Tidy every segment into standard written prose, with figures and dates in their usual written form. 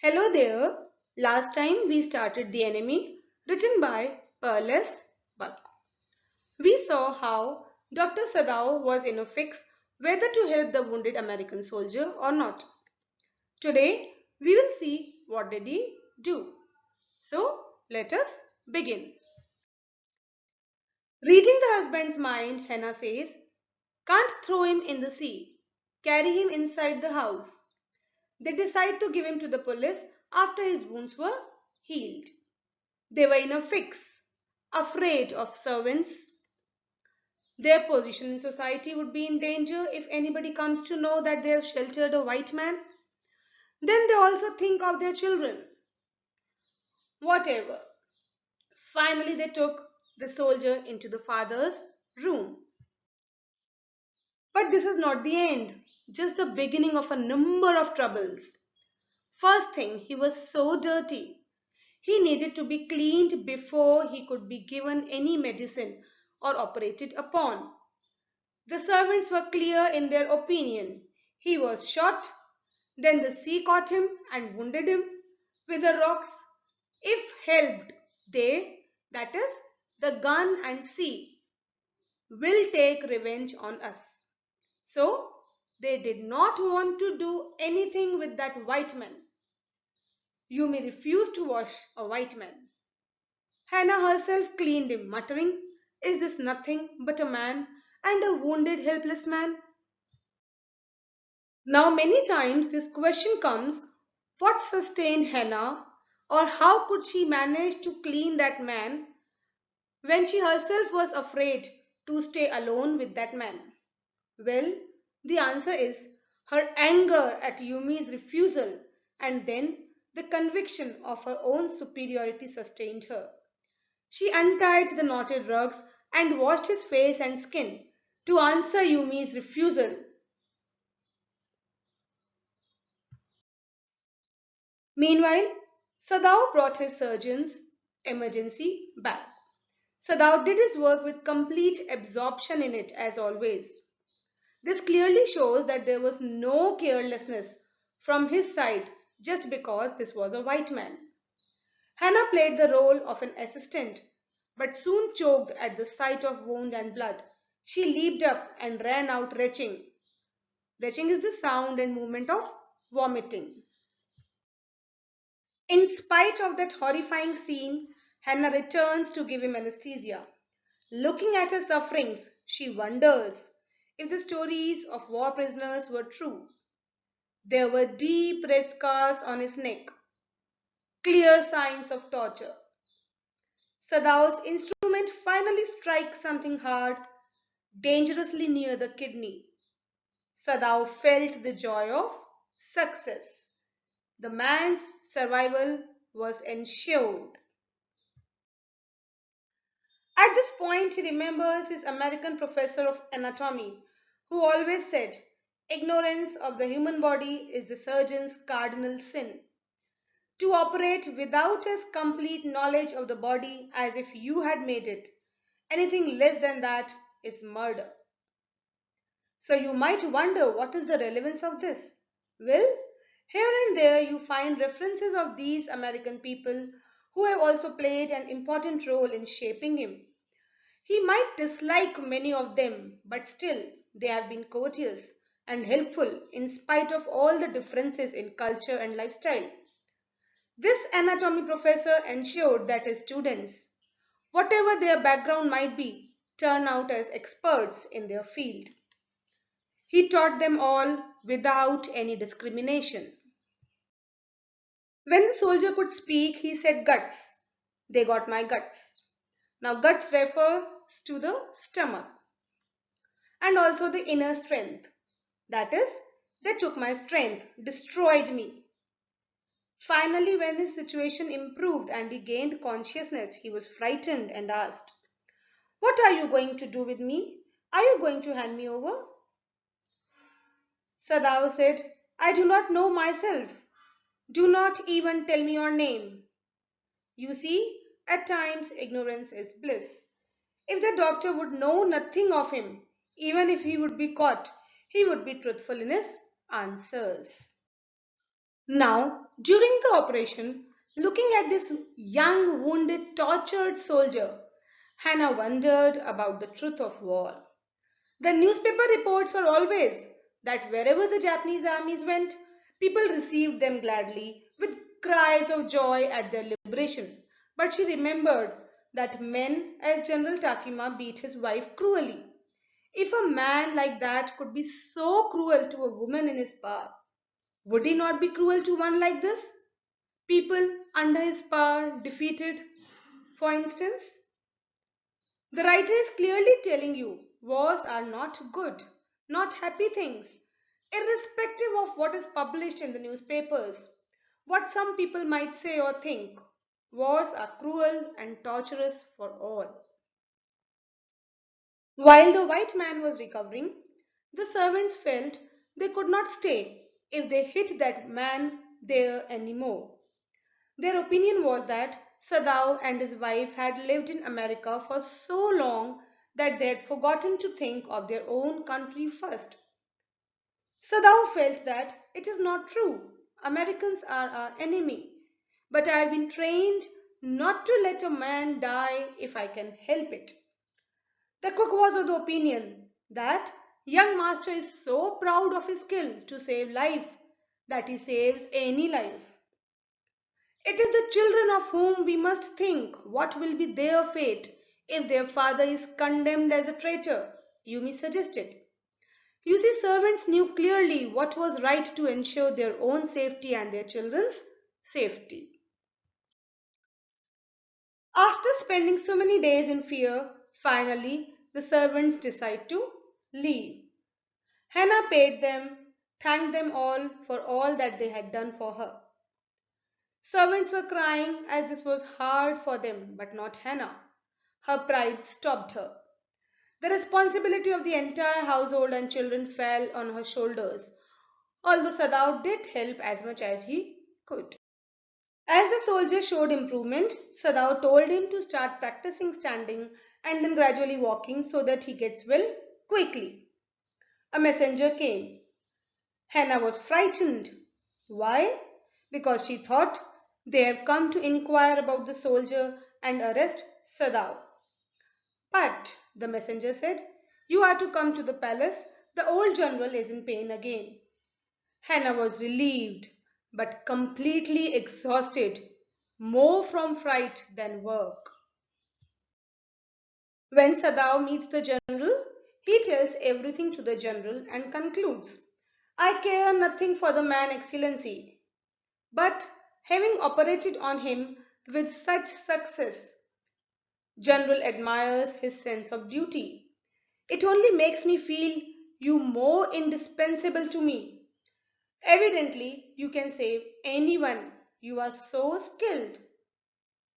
Hello there. Last time we started The Enemy, written by Perles Buck. We saw how Dr. Sadao was in a fix whether to help the wounded American soldier or not. Today we will see what did he do. So let us begin. Reading the husband's mind, Hannah says, "Can't throw him in the sea. Carry him inside the house." They decide to give him to the police after his wounds were healed. They were in a fix, afraid of servants. Their position in society would be in danger if anybody comes to know that they have sheltered a white man. Then they also think of their children. Whatever. Finally, they took the soldier into the father's room. But this is not the end, just the beginning of a number of troubles. First thing, he was so dirty. He needed to be cleaned before he could be given any medicine or operated upon. The servants were clear in their opinion. He was shot, then the sea caught him and wounded him with the rocks. If helped, they, that is, the gun and sea, will take revenge on us. So, they did not want to do anything with that white man. Yumi refused to wash a white man. Hannah herself cleaned him, muttering, "Is this nothing but a man and a wounded, helpless man?" Now, many times this question comes, what sustained Hannah, or how could she manage to clean that man when she herself was afraid to stay alone with that man? Well, the answer is her anger at Yumi's refusal and then the conviction of her own superiority sustained her. She untied the knotted rugs and washed his face and skin to answer Yumi's refusal. Meanwhile, Sadao brought his surgeon's emergency bag. Sadao did his work with complete absorption in it as always. This clearly shows that there was no carelessness from his side just because this was a white man. Hannah played the role of an assistant but soon choked at the sight of wound and blood. She leaped up and ran out retching. Retching is the sound and movement of vomiting. In spite of that horrifying scene, Hannah returns to give him anesthesia. Looking at her sufferings, she wonders if the stories of war prisoners were true. There were deep red scars on his neck, clear signs of torture. Sadao's instrument finally strikes something hard, dangerously near the kidney. Sadao felt the joy of success. The man's survival was ensured. At this point, he remembers his American professor of anatomy, who always said, "Ignorance of the human body is the surgeon's cardinal sin." To operate without as complete knowledge of the body as if you had made it, anything less than that is murder. So you might wonder, what is the relevance of this? Well, here and there you find references of these American people who have also played an important role in shaping him. He might dislike many of them, but still they have been courteous and helpful in spite of all the differences in culture and lifestyle. This anatomy professor ensured that his students, whatever their background might be, turn out as experts in their field. He taught them all without any discrimination. When the soldier could speak, he said guts. They got my guts. Now, guts refers to the stomach and also the inner strength. That is, they took my strength, destroyed me. Finally, when his situation improved and he gained consciousness, he was frightened and asked, "What are you going to do with me? Are you going to hand me over?" Sadao said, "I do not know myself. Do not even tell me your name." You see, at times ignorance is bliss. If the doctor would know nothing of him, even if he would be caught, he would be truthful in his answers. Now, During the operation, looking at this young, wounded, tortured soldier, Hannah wondered about the truth of war. The newspaper reports were always that wherever the Japanese armies went, people received them gladly with cries of joy at their liberation. But she remembered that men, as General Takima, beat his wife cruelly. If a man like that could be so cruel to a woman in his power, would he not be cruel to one like this? People under his power defeated, for instance? The writer is clearly telling you wars are not good, not happy things, irrespective of what is published in the newspapers. What some people might say or think, wars are cruel and torturous for all. While the white man was recovering, the servants felt they could not stay if they hid that man there anymore. Their opinion was that Sadao and his wife had lived in America for so long that they had forgotten to think of their own country first. Sadao felt that it is not true. Americans are our enemy. But I have been trained not to let a man die if I can help it. The cook was of the opinion that young master is so proud of his skill to save life that he saves any life. It is the children of whom we must think what will be their fate if their father is condemned as a traitor, Yumi suggested. You see, servants knew clearly what was right to ensure their own safety and their children's safety. After spending so many days in fear, finally the servants decide to leave. Hannah paid them, thanked them all for all that they had done for her. Servants were crying as this was hard for them, but not Hannah. Her pride stopped her. The responsibility of the entire household and children fell on her shoulders, although Sadao did help as much as he could. As the soldier showed improvement, Sadao told him to start practicing standing and then gradually walking so that he gets well quickly. A messenger came. Hannah was frightened. Why? Because she thought they have come to inquire about the soldier and arrest Sadao. But, the messenger said, you are to come to the palace. The old general is in pain again. Hannah was relieved, but completely exhausted, more from fright than work. When Sadao meets the general, he tells everything to the general and concludes, I care nothing for the man, Excellency, but having operated on him with such success, General admires his sense of duty. It only makes me feel you more indispensable to me. Evidently, you can save anyone. You are so skilled.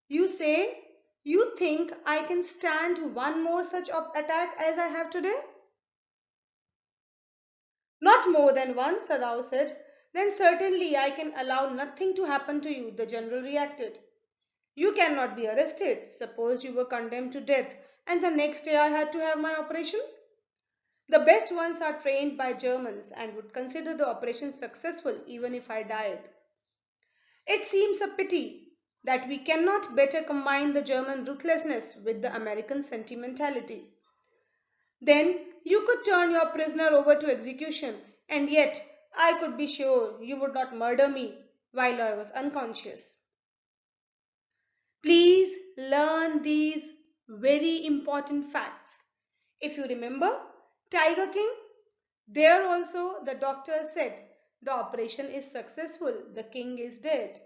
You say you think I can stand one more such attack as I have today? Not more than one, Sadao said. Then certainly I can allow nothing to happen to you, the general reacted. You cannot be arrested. Suppose you were condemned to death and the next day I had to have my operation? The best ones are trained by Germans and would consider the operation successful even if I died. It seems a pity that we cannot better combine the German ruthlessness with the American sentimentality. Then you could turn your prisoner over to execution, and yet I could be sure you would not murder me while I was unconscious. Please learn these very important facts. If you remember, Tiger King, there also the doctor said the operation is successful, the king is dead.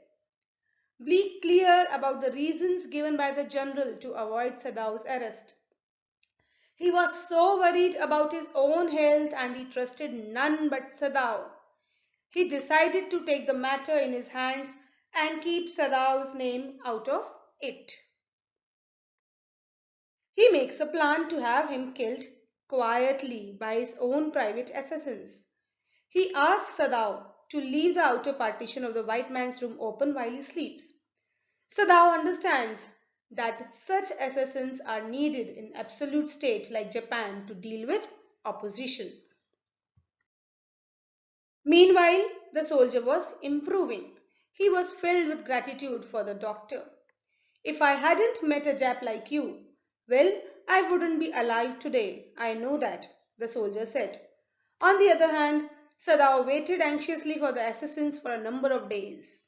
Be clear about the reasons given by the general to avoid Sadao's arrest. He was so worried about his own health and he trusted none but Sadao. He decided to take the matter in his hands and keep Sadao's name out of it. He makes a plan to have him killed quietly by his own private assassins. He asks Sadao to leave the outer partition of the white man's room open while he sleeps. Sadao understands that such assassins are needed in absolute state like Japan to deal with opposition. Meanwhile, the soldier was improving. He was filled with gratitude for the doctor. If I hadn't met a Jap like you, well, I wouldn't be alive today. I know that, the soldier said. On the other hand, Sadao waited anxiously for the assassins for a number of days.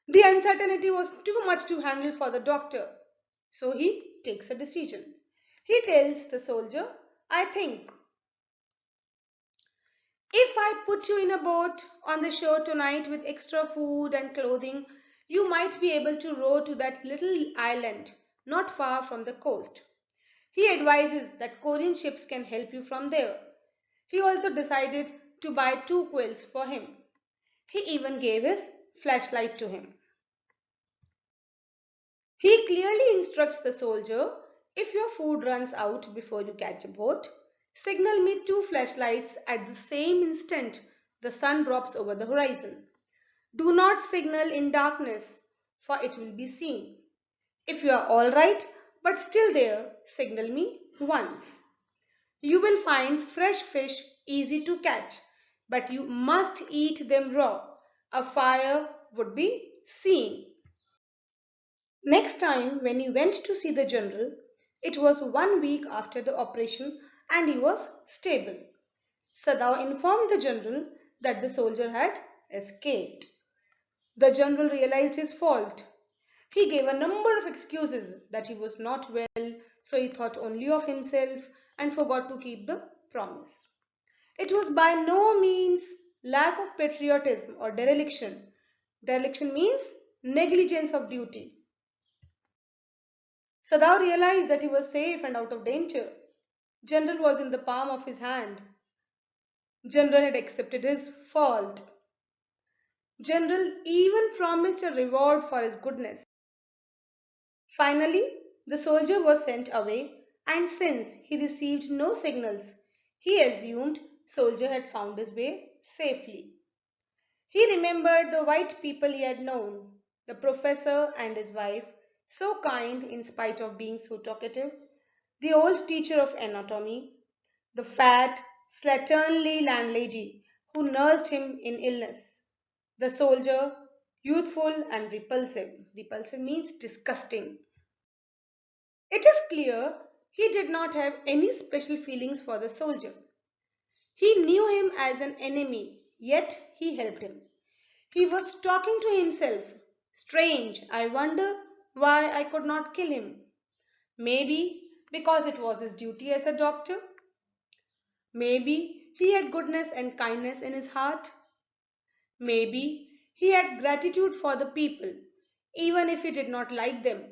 The uncertainty was too much to handle for the doctor, so he takes a decision. He tells the soldier, I think if I put you in a boat on the shore tonight with extra food and clothing, you might be able to row to that little island not far from the coast. He advises that Korean ships can help you from there. He also decided to buy two quills for him. He even gave his flashlight to him. He clearly instructs the soldier, if your food runs out before you catch a boat, signal me two flashlights at the same instant the sun drops over the horizon. Do not signal in darkness, for it will be seen. If you are all right, but still there, signal me once. You will find fresh fish easy to catch, but you must eat them raw. A fire would be seen. Next time, when he went to see the general, it was 1 week after the operation and he was stable. Sadao informed the general that the soldier had escaped. The general realized his fault. He gave a number of excuses that he was not well, so he thought only of himself and forgot to keep the promise. It was by no means lack of patriotism or dereliction. Dereliction means negligence of duty. Sadao realized that he was safe and out of danger. General was in the palm of his hand. General had accepted his fault. General even promised a reward for his goodness. Finally, the soldier was sent away, and since he received no signals, he assumed soldier had found his way safely. He remembered the white people he had known, the professor and his wife, so kind in spite of being so talkative, the old teacher of anatomy, the fat, slatternly landlady who nursed him in illness, the soldier, youthful and repulsive. Repulsive means disgusting. It is clear he did not have any special feelings for the soldier. He knew him as an enemy, yet he helped him. He was talking to himself. Strange, I wonder why I could not kill him. Maybe because it was his duty as a doctor. Maybe he had goodness and kindness in his heart. Maybe he had gratitude for the people, even if he did not like them,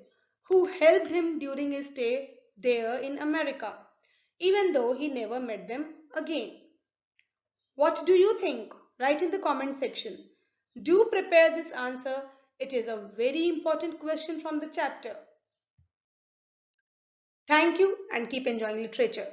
who helped him during his stay there in America, even though he never met them again. What do you think? Write in the comment section. Do prepare this answer. It is a very important question from the chapter. Thank you and keep enjoying literature.